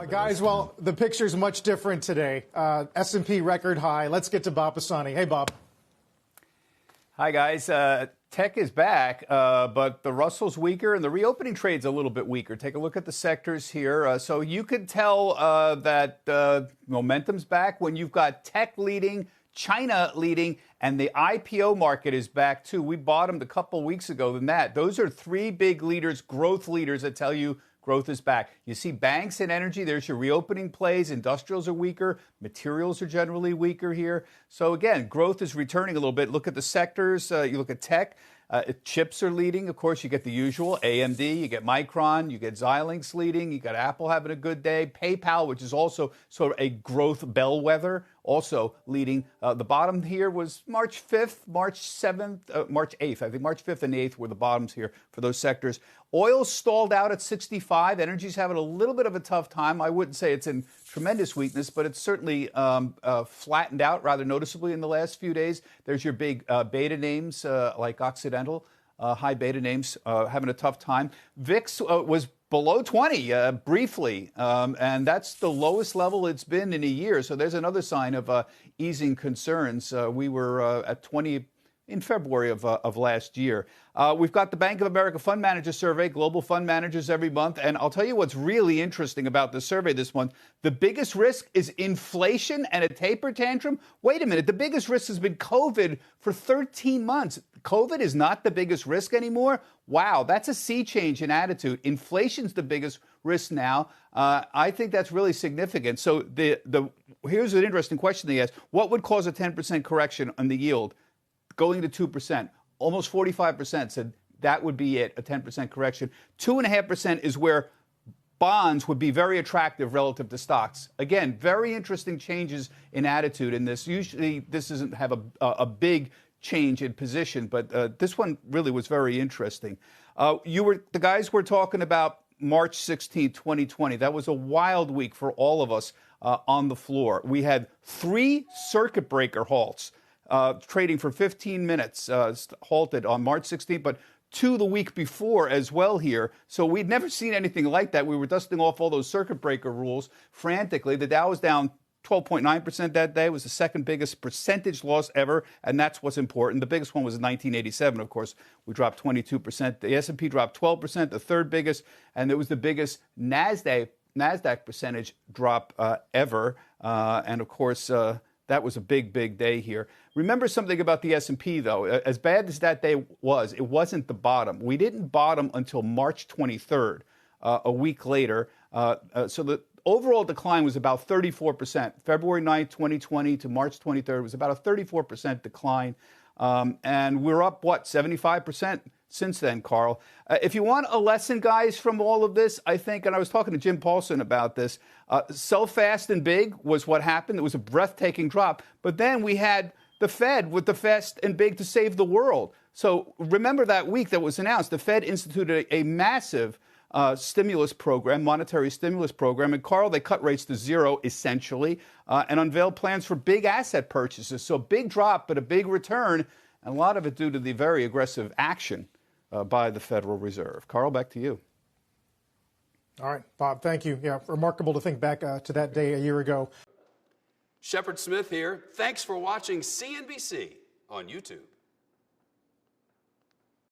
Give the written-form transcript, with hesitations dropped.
Guys, well, the picture's much different today. S&P record high. Let's get to Bob Pisani. Hey, Bob. Hi, guys. Tech is back, but the Russell's weaker and the reopening trade's a little bit weaker. Take a look at the sectors here. So you could tell that momentum's back when you've got tech leading, China leading, and the IPO market is back, too. We bottomed a couple weeks ago than that. Those are three big leaders, growth leaders that tell you growth is back. You see banks and energy, there's your reopening plays. Industrials are weaker. Materials are generally weaker here. So, again, growth is returning a little bit. Look at the sectors. You look at tech. Chips are leading. Of course, you get the usual AMD, you get Micron, you get Xilinx leading, you got Apple having a good day, PayPal, which is also sort of a growth bellwether, also leading. The bottom here was March 5th, March 7th, March 8th. I think March 5th and 8th were the bottoms here for those sectors. Oil stalled out at 65. Energy's having a little bit of a tough time. I wouldn't say it's in tremendous weakness, but it's certainly flattened out rather noticeably in the last few days. There's your big beta names like Occidental, high beta names having a tough time. VIX was below 20 briefly, and that's the lowest level it's been in a year. So there's another sign of easing concerns. We were at 20 in February of last year. We've got the Bank of America Fund Manager Survey, global fund managers every month. And I'll tell you what's really interesting about the survey this month. The biggest risk is inflation and a taper tantrum. Wait a minute. The biggest risk has been COVID for 13 months. COVID is not the biggest risk anymore. Wow, that's a sea change in attitude. Inflation's the biggest risk now. I think that's really significant. So here's an interesting question they asked. What would cause a 10% correction on the yield? Going to 2%, almost 45% said that would be it, a 10% correction. 2.5% is where bonds would be very attractive relative to stocks. Again, very interesting changes in attitude in this. Usually this doesn't have a big change in position, but this one really was very interesting. The guys were talking about March 16, 2020. That was a wild week for all of us on the floor. We had 3 circuit breaker halts. Trading for 15 minutes, halted on March 16th, but 2 the week before as well here. So we'd never seen anything like that. We were dusting off all those circuit breaker rules frantically. The Dow was down 12.9% that day. It was the second biggest percentage loss ever, and that's what's important. The biggest one was in 1987, of course. We dropped 22%. The S&P dropped 12%, the third biggest, and it was the biggest Nasdaq percentage drop ever. And, of course, that was a big, big day here. Remember something about the S&P, though. As bad as that day was, it wasn't the bottom. We didn't bottom until March 23rd, a week later. So the overall decline was about 34%. February 9th, 2020 to March 23rd was about a 34% decline. And we're up, 75% since then, Carl. If you want a lesson, guys, from all of this, I think, and I was talking to Jim Paulson about this, sell fast and big was what happened. It was a breathtaking drop. But then we had the Fed with the fast and big to save the world. So remember that week that was announced, the Fed instituted a massive stimulus program, monetary stimulus program. And, Carl, they cut rates to 0, essentially, and unveiled plans for big asset purchases. So big drop, but a big return, and a lot of it due to the very aggressive action by the Federal Reserve. Carl, back to you. All right, Bob, thank you. Yeah, remarkable to think back to that day a year ago. Shepard Smith here. Thanks for watching CNBC on YouTube.